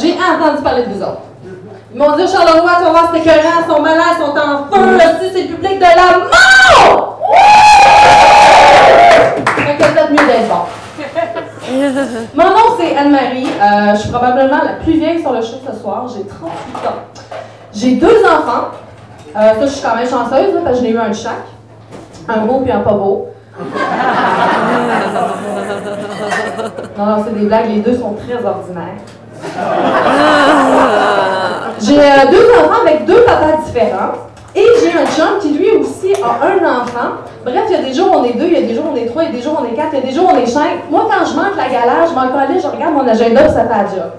j'ai entendu parler de vous autres. Ils m'ont dit, Charleroi, tu vas voir, c'est écœurant, ils sont malades, ils sont en feu, c'est le public de la mort! Fait que peut-être mieux d'être bon. Mon nom, c'est Anne-Marie. Je suis probablement la plus vieille sur le show ce soir. J'ai 38 ans. J'ai 2 enfants. Ça, je suis quand même chanceuse, là, parce que je n'ai eu un de chaque. Un beau puis un pas beau. Non, c'est des blagues. Les 2 sont très ordinaires. J'ai 2 enfants avec 2 papas différents. Et j'ai un chum qui, lui aussi, a un enfant. Bref, il y a des jours où on est 2, il y a des jours où on est 3, il y a des jours où on est 4, il y a des jours où on est 5. Moi, quand je manque la galère, je m'en collais, je regarde mon agenda et ça fait la job.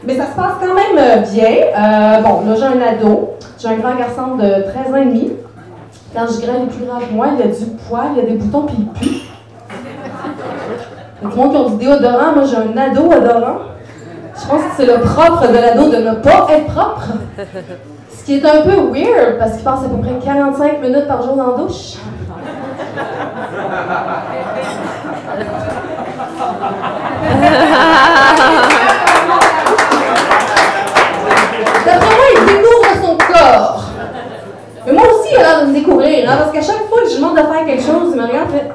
Mais ça se passe quand même bien. Bon, là, j'ai un ado. J'ai un grand garçon de 13 ans et demi. Quand je graine, il est plus grand que moi, il a du poil, il a des boutons, puis il pue. Il y a du monde qui ont du déodorant. Moi, j'ai un ado odorant. Je pense que c'est le propre de l'ado de ne pas être propre. Ce qui est un peu weird, parce qu'il passe à peu près 45 minutes par jour dans la douche. D'après moi, il découvre son corps. Mais moi aussi, il a l'air de me découvrir, hein, parce qu'à chaque fois que je lui demande de faire quelque chose, il me regarde et fait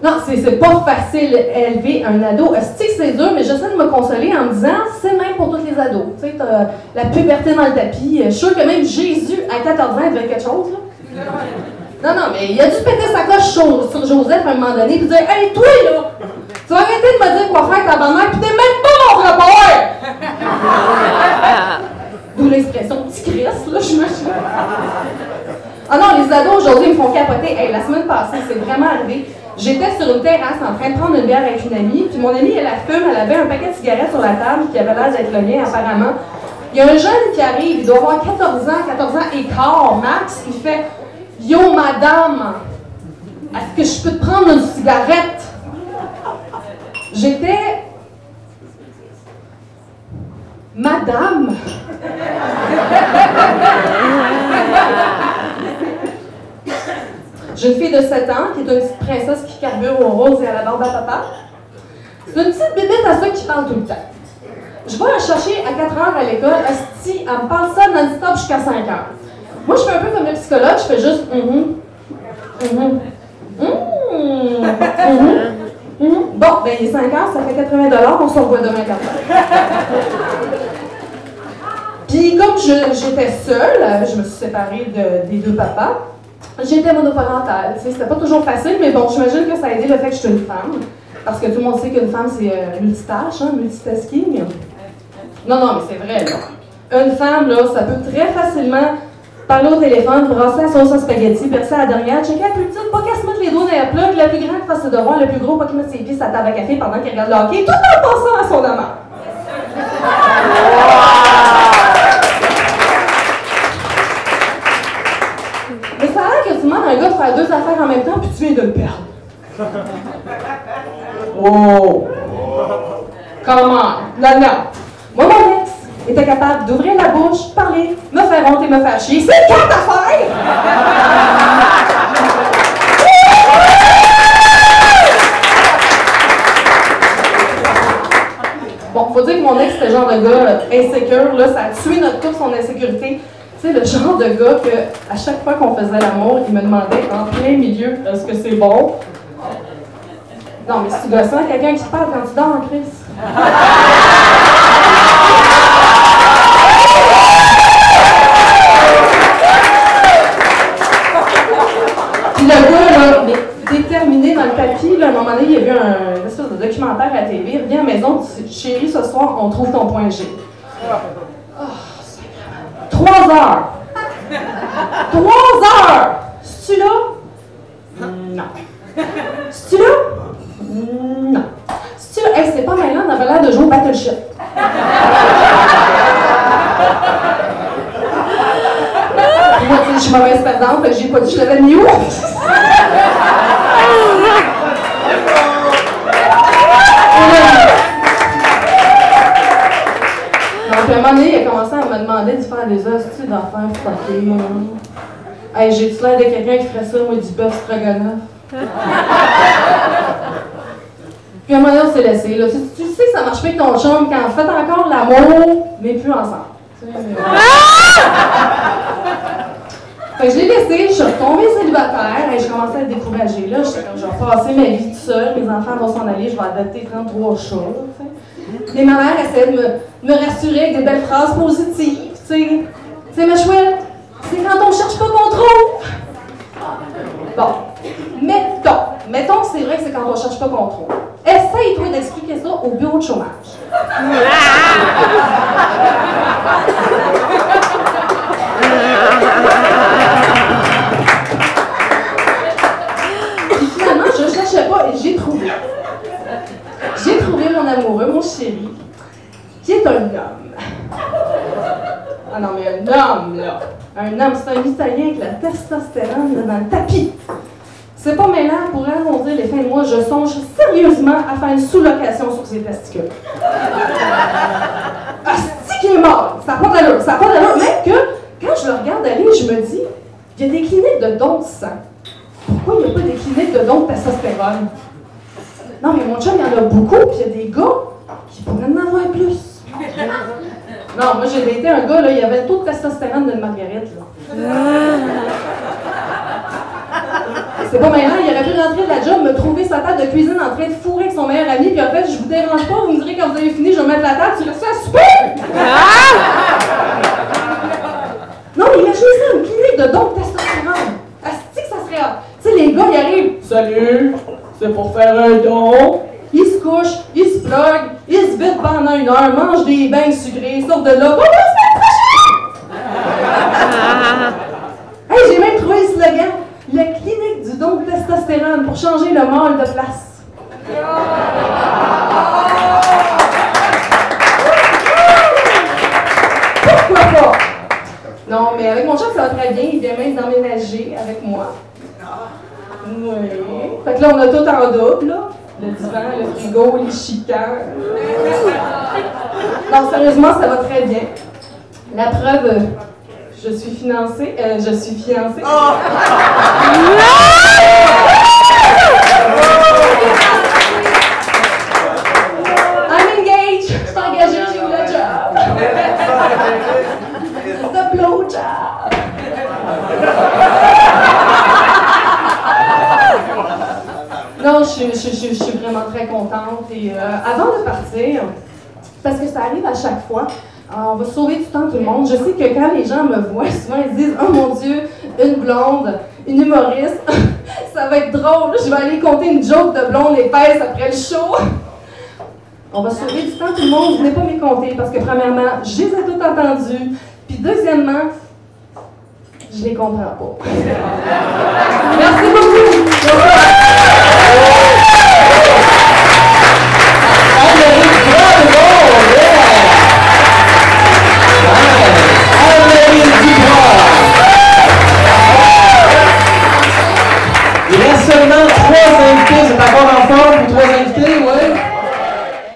Non, c'est pas facile élever un ado. C'est dur, mais j'essaie de me consoler en me disant c'est même pour tous les ados. Tu sais, t'as la puberté dans le tapis. Je suis sûre que même Jésus, à 14 ans, il devait quelque chose, là. Non, mais il a dû péter sa coche sur Joseph à un moment donné et dire hey, toi, là, tu vas arrêter de me dire quoi faire ta bande-mère, puis t'es même pas mon frère! D'où l'expression petit Christ, là, je me suis. Ah non, les ados aujourd'hui me font capoter. Hey, la semaine passée, c'est vraiment arrivé. J'étais sur une terrasse en train de prendre une bière avec une amie, puis mon amie, elle fume, elle avait un paquet de cigarettes sur la table qui avait l'air d'être le mien, apparemment. Il y a un jeune qui arrive, il doit avoir 14 ans et quart, max, il fait « Yo, madame, est-ce que je peux te prendre une cigarette? » J'étais... Madame! J'ai une fille de 7 ans qui est une petite princesse qui carbure au rose et à la barbe à papa. C'est une petite bébête à ça qui parle tout le temps. Je vais la chercher à 4 heures à l'école. Asti, elle me parle ça non-stop jusqu'à 5 heures. Moi, je fais un peu comme le psychologue, je fais juste Bon, ben il est 5 heures, ça fait 80 $, on se revoit demain 4 heures. Puis comme j'étais seule, je me suis séparée des 2 papas, j'étais monoparentale. C'était pas toujours facile, mais bon, j'imagine que ça a aidé le fait que je suis une femme. Parce que tout le monde sait qu'une femme, c'est multitâche, hein, multitasking. Non, mais c'est vrai, là. Une femme, là, ça peut très facilement parler au téléphone, brasser la sauce à spaghetti, percer à la dernière, checker la plus petite, pas qu'elle se mette les doigts dans la plug, la plus grande fasse ses devoirs, le plus gros, pas qu'il mette ses pieds à la table à café pendant qu'il regarde le hockey, tout en passant à son amant. Mais ça a l'air que tu demandes à un gars de faire 2 affaires en même temps, puis tu viens de le perdre. Oh! Comment? Non. Moi, mon ex était capable d'ouvrir la bouche, parler, me faire honte et me faire chier. C'est 4 affaires! Bon, faut dire que mon ex, c'était le genre de gars insécure, là, ça a tué notre couple, son insécurité. Tu sais, le genre de gars que, à chaque fois qu'on faisait l'amour, il me demandait en plein milieu, est-ce que c'est bon? Non, mais c'est gossant, quelqu'un qui te parle quand tu dors en crise. Puis le gars, là, déterminé dans le tapis, là, à un moment donné, il y a vu un espèce de documentaire à la télé. Il revient à la maison, dit, chérie, ce soir, on trouve ton point G. Oh, 3 heures! 3 heures! C'est-tu là? Non. C'est-tu là? Non. C'est-tu là? Hey, c'est pas malin, on avait l'air de jouer au Battleship. Moi, je suis mauvaise perdante, fait que j'ai pas dit que je l'avais mis où? Donc, à un moment donné, il a commencé à me demander de faire des hosties d'affaires fuckées. Hey, j'ai-tu l'air de quelqu'un qui ferait ça, moi, du bœuf stroganoff? Puis à un moment donné, on s'est laissé. Là. Tu sais que ça marche pas avec ton chum quand faites encore l'amour, mais plus ensemble. Fait que je l'ai laissé, je suis retombée célibataire et j'ai commencé à être découragée. Là, j'étais comme, je vais passer ma vie toute seule, mes enfants vont s'en aller, je vais adopter 33 chats. Et ma mère essayait de me rassurer avec des belles phrases positives. Tu sais, ma chouette, c'est quand on cherche pas qu'on trouve. Bon, mettons que c'est vrai que c'est quand on cherche pas qu'on trouve. Essaye-toi d'expliquer ça au bureau de chômage. Puis finalement, je ne cherchais pas et j'ai trouvé. J'ai trouvé mon amoureux, mon chéri, qui est un homme. Ah non, mais un homme, là. Un homme, c'est un Italien avec la testostérone dans le tapis. C'est pas mêlant pour arrondir les fins de mois, je songe sérieusement à faire une sous-location sur ses testicules. Asti qu'il est mort! Ça n'a pas d'allure, ça n'a pas d'allure. Même que, quand je le regarde aller, je me dis, il y a des cliniques de dons de sang. Pourquoi il n'y a pas des cliniques de dons de testostérone? Non, mais mon chum, il y en a beaucoup, puis il y a des gars qui pourraient en avoir plus. Non, moi, j'ai daté un gars, là, il y avait le taux de testostérone d'une marguerite, là. C'est pas maintenant, il aurait pu rentrer de la job, me trouver sa table de cuisine en train de fourrer avec son meilleur ami, puis en fait, je vous dérange pas, vous me direz quand vous avez fini, je vais mettre la table, tu restes à super! Non, mais imaginez ça, une clinique de dons de testostérone. Asti que ça serait... Tu sais, les gars, ils arrivent, salut, c'est pour faire un don. Ils se couchent, ils se pluguent, ils se vident pendant 1 heure, mangent des bains sucrés, sortent de là, bon, la semaine prochaine! Hey, j'ai même trouvé le slogan. La clinique du don de testostérone pour changer le mâle de place. Pourquoi pas? Non, mais avec mon chef, ça va très bien. Il vient même d'emménager avec moi. Oui. Fait que là, on a tout en double, là. Le divan, le frigo, les chicans. Non, sérieusement, ça va très bien. La preuve... Je suis fiancée. Oh. I'm engaged. Je suis engagée, j'ai eu le job. The blow job. Non, je suis vraiment très contente. Et avant de partir, parce que ça arrive à chaque fois, on va sauver du temps tout le monde. Je sais que quand les gens me voient, souvent ils disent « Oh mon Dieu, une blonde, une humoriste, ça va être drôle, je vais aller compter une joke de blonde épaisse après le show. » On va sauver du temps tout le monde, venez pas m'y compter parce que premièrement, je les ai toutes entendues, puis deuxièmement, je les comprends pas. Merci beaucoup!